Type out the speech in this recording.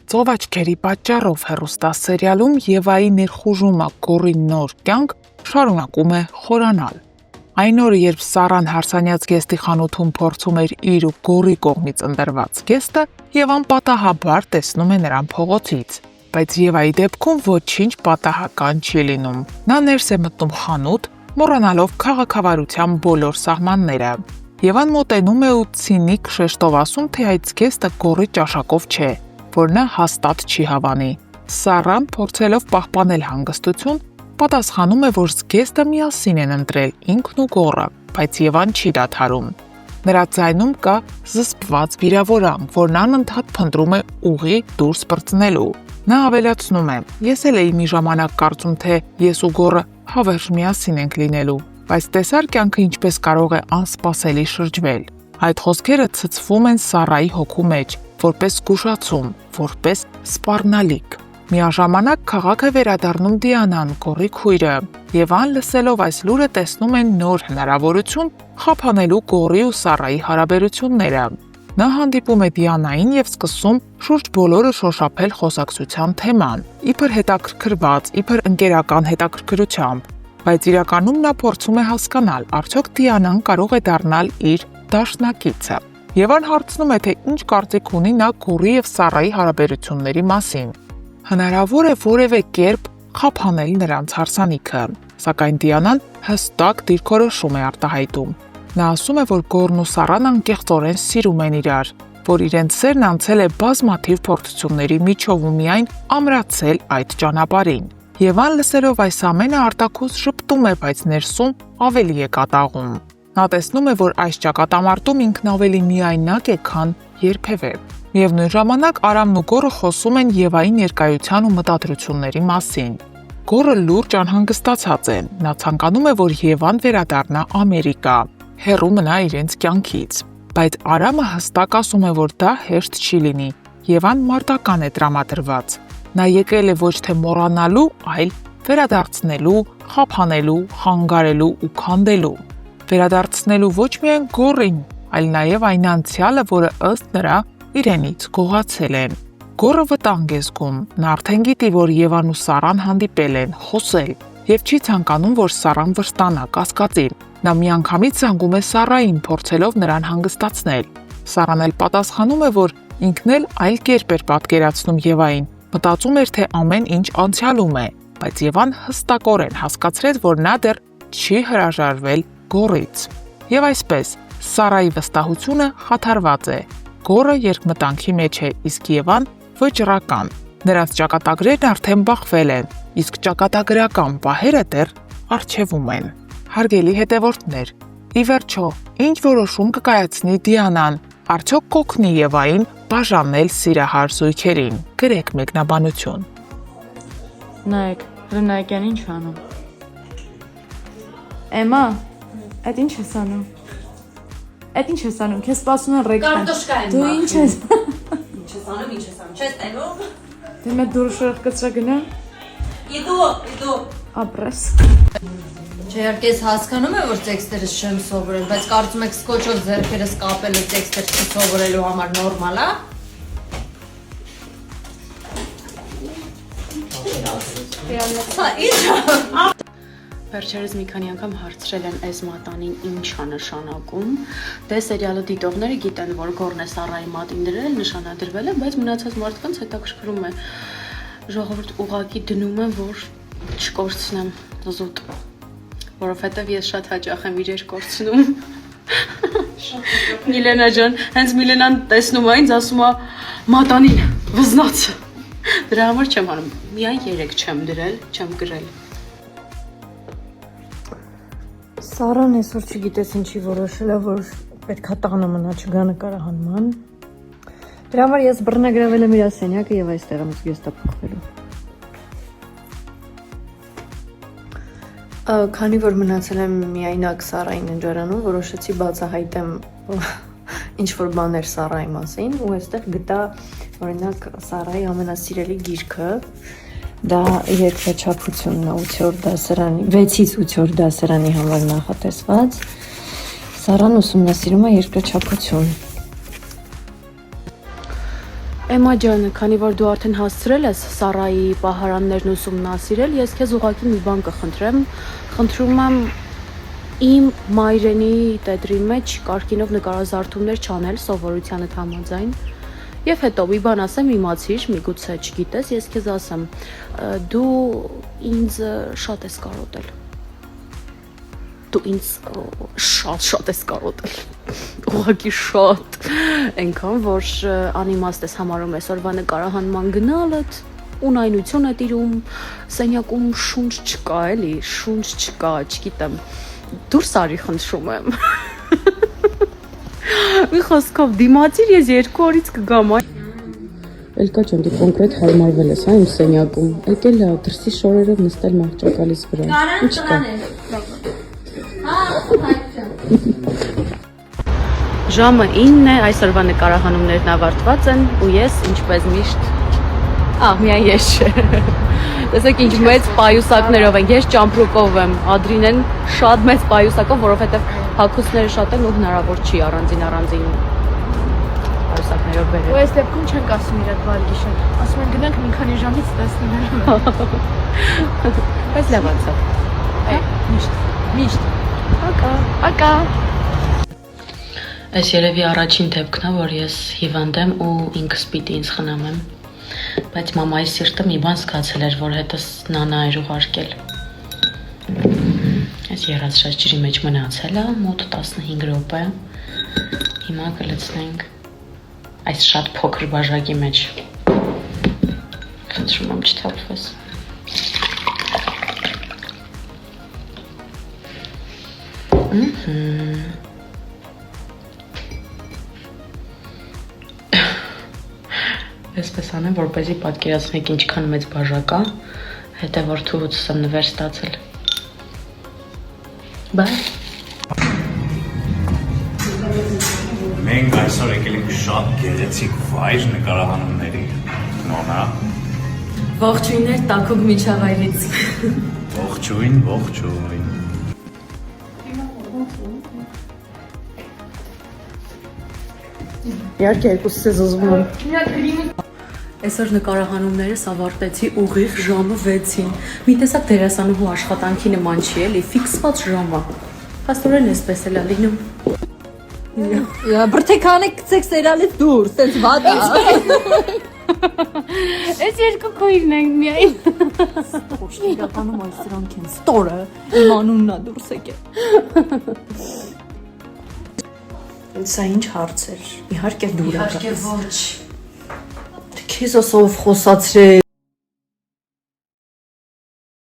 Ծով աչքերի պատճառով հեռուստասերիալում Եվայի ներխուժումը Գորի նոր կյանք շարունակում է խորանալ։ Այն օրը, երբ Սարան հարսանյաց գեստի խանութում փորձում էր իր ու Գորի կողմից ընտրված գեստը, Եվան պատահաբար տեսնում է նրան փողոցից, բայց Եվայի դեպքում ոչինչ պատահական չի լինում։ Նա ներս է մտնում խանութ, մոռանալով քաղաքավարության բոլոր սահմանները։ Եվան մոտենում է ու ցինիկ շեշտով ասում, թե այդ գեստը Գորի ճաշակով չէ, որ նա հաստատ չի հավանի։ Սարան, փորձելով պահպանել հանգստություն, պատասխանում է, որ զգեստը միասին են ընտրել ինքն ու Գորը, բայց Եվան չի դադարում։ Նրա ձայնում կա զսպված վիրավորանք, որն անընդհատ փնտրում է ուղի դուրս պրծնելու։ Նա ավելացնում է. «Ես էլ էի մի ժամանակ կարծում, թե ես ու Գորը հավերժ միասին ենք լինելու, բայց տեսար կյանքը ինչպես կարող է անսպասելի շրջվել»։ Այդ խոսքերը ցցվում են Սարայի հոգու մեջ, որպես զգուշացում, որպես սպառնալիք։ Միաժամանակ քաղաք է վերադառնում Դիանան, Գորի քույրը։ Եվան լսելով այս լուրը տեսնում է նոր հնարավորություն խափանելու Գորի ու Սարայի հարաբերությունները։ Նա հանդիպում է Դիանային եւ սկսում շուրջ բոլորը շոշափել խոսակցության թեման, իբր հետաքրքրված, իբր ընկերական հետաքրքրությամբ, բայց իրականում նա փորձում է հասկանալ, արդյոք Դիանան կարող է դառնալ իր դաշնակիցը։ Եվան հարցնում է, թե ինչ կարծիք ունի նա Գորի եւ Սարայի հարաբերությունների մասին։ Հնարավոր է որևէ կերպ խափանել նրանց հարսանիքը, սակայն Դիանան հստակ դիրքորոշում է արտահայտում։ Նա ասում է, որ Գորն ու Սարան անկեղծորեն սիրում են իրար, որ իրենց սերն անցել է բազմաթիվ փորձությունների միջով ու միայն ամրացել այդ ճանապարհին։ Եվան լսելով այս ամենը արտաքուս շփտում է, բայց ներսում ավելի է կատաղում։ Նա տեսնում է, որ այս ճակատամարտում ինքն ավելի միայնակ է, քան երբևէ։ Միևնույն ժամանակ Արամն ու Գորը խոսում են Եվայի ներկայության ու մտադրությունների մասին։ Գորը լուրջ անհանգստացած է։ Նա ցանկանում է, որ Եվան վերադառնա Ամերիկա, հեռու մնա իրենց կյանքից։ Բայց Արամը հստակ ասում է, որ դա հեշտ չի լինի։ Եվան մարտական է տրամադրված։ Նա եկել է ոչ թե մոռանալու, այլ վերադարձնելու, խափանելու, խանգարելու ու քանդելու։ Վերադարձնելու ոչ միայն Գորին, այլ նաև այն անցյալը, որը ըստ նրա իրենից գողացել են։ Գորը վտանգ է զգում, նա արդեն գիտի, որ Եվան ու Սարան հանդիպել են, խոսել, եւ չի ցանկանում, որ Սարան վշտանա, կասկածի։ Նա միանգամից զանգում է Սարային, փորձելով նրան հանգստացնել։ Սարան էլ պատասխանում է, որ ինքն էլ այլ կերպ էր պատկերացնում Եվային, մտածում էր, թե ամեն ինչ անցյալում է, բայց Եվան հստակորեն հասկացրեց, որ նա դեռ չի հրաժարվել Գորից։ Եվ այսպես, Սարայի վստահությունը խաթարված է։ Գորը երկմտանքի մեջ է, իսկ Եվան վճռական։ Նրանց ճակատագրերն արդեն բախվել են, իսկ ճակատագրական պահերը դեռ առջևում են։ Հարգելի հետևորդներ, ի վերջո, ինչ որոշում կկայացնի Դիանան, արդյոք կօգնի Եվային բաժանել սիրահար զույգերին։ Գրեք մեկնաբանություն։ Նայեք, Հրնայակյան ինչ անում։ Էմա, այդ ինչ ես անում։ Այդ ինչ ես անում, քեզ սպասում են ռեկտան։ Կարտոշկա եմ։ Դու ինչ ես։ Ինչ ես անում, չես տենում։ Դու մեծ դուրշորդ կծրա գնա։ Իդու։ Ապրես։ Չէ, ես հասկանում եմ, որ տեքստերս չեմ սովորել, բայց կարծում եք սկոչով ձեռքերս կապելը տեքստեր չսովորելու համար նորմալ է։ Հա, ինչ։ Վերջերս մի քանի անգամ հարցրել են այս մատանին ինչ է նշանակում։ Դե սերիալը դիտողները գիտեն, որ Գորն է Սարայի մատին դրել, նշանադրվել է, բայց մնացած մարդկանց հետաքրքրում է։ Ժողովուրդ ուղակի դնում են, որ չկորցնեմ զուտ, որովհետև ես շատ հաճախ եմ իրեր կորցնում։ Միլենա ջան, հենց Միլենան տեսնում է ինձ, ասում է մատանին, վզնաց։ Դրա համար չեմ անում, միայն 3 չեմ դրել, չեմ գրել։ Սարան այսօր չգիտես ինչի որոշել է, որ պետքա տանը մնա չգա նկարահանման։ Դրա համար ես բռնագրավել եմ իր սենյակը եւ այստեղ եմ զգեստա փոխվելու։ Քանի որ մնացել եմ միայնակ Սարային ընջարանում, որոշեցի բացահայտեմ ինչ որ բաներ Սարայի մասին ու այստեղ գտա օրինակ Սարայի ամենասիրելի գիրքը։ Դա երկրաչափությունն է 8-րդ դասարանի, 6-ից 8-րդ դասարանի համար նախատեսված։ Սարան ուսումնասիրում է երկրաչափություն։ Էմմա ջան, քանի որ դու արդեն հասցրել ես Սարայի պահարաններն ուսումնասիրել, ես քեզ ուղղակի մի բան կխնդրեմ։ Խնդրում եմ իմ մայրենի տետրի մեջ կարկինով նկարազարդումներ չանել սովորությանդ համաձայն։ Եվ հետո մի բան ասեմ, իմացիր, միգուցե չգիտես, ես քեզ ասեմ, դու ինձ շատ ես կարոտել։ Դու ինձ շատ ես կարոտել։ Ուղղակի շատ։ Այնքան, որ անիմաստ ես համարում այսօրվա նկարահանման գնալդ, ունայնություն է տիրում, սենյակում շունչ չկա, էլի, շունչ չկա, չգիտեմ։ Դուրս արի, խնդրում եմ։ Մի խոսքով դիմացիր, ես 2 օրից կգամ։ Էլկա ջան, դու կոնկրետ հարմարվել ես, հա, իմ սենյակում։ Եկել է դրսի շորերով նստել մահճակալիս վրա։ Ինչ կա։ Ժամը 9 է, այսօրվա նկարահանումներն ավարտված են ու ես ինչպես միշտ միայն ես չէ։ Տեսեք ինչ մեծ պայուսակներով են, ես ճամպրուկով եմ, Ադրինեն շատ մեծ պայուսակով, որովհետև հագուստները շատ են ու հնարավոր չի առանձին պայուսակներով բերել։ Ու այս դեպքում չենք ասում իրար բարի գիշեր, ասում են գնանք մի քանի ժամից տեսնենք։ Բայց լավ անցավ։ Միշտ։ Ակա։ Այս երևի առաջին դեպքն է, որ ես հիվանդ եմ ու ինքս պիտի ինձ խնամեմ։ Բայց մամայի սիրտը մի բան զգացել էր, որ հետս նանա էր ուղարկել։ Այս երազշած ջրի մեջ մնացել է մոտ 15 րոպե։ Հիմա կլցնենք այս շատ փոքր բաժակի մեջ։ Խնդրում եմ չթափվես։ Այսպես անեմ, որպեսզի պատկերացնեք ինչքան մեծ բաժակ է, հետո որ թուղուց եմ նվեր ստացել։ Բայ։ Մենք այսօր եկել ենք շատ գեղեցիկ վայր նկարահանումների։ Նոնա։ Ողջույններ Տաքուկ միջավայրից։ Ողջույն։ Իհարկե երկուսս ես ուզում եմ։ Այսօր նկարահանումներս ավարտեցի ուղիղ ժամը 6-ին։ Մի տեսակ դերասանուհու աշխատանքի նման չի, էլի, ֆիքսված ժամը։ Փաստորեն էսպես էլ է լինում։ Բրթեքանը գցեք սերիալից դուրս, sense վատ է։ Այս երկու քույրն են միայն։ Իրականում այս սրանք են ստորը, իմ անունն է դուրս եկել։ Սա ինչ հարց էր։ Իհարկե դուր է։ Իհարկե ոչ։ Քեզ ասով խոսացրել։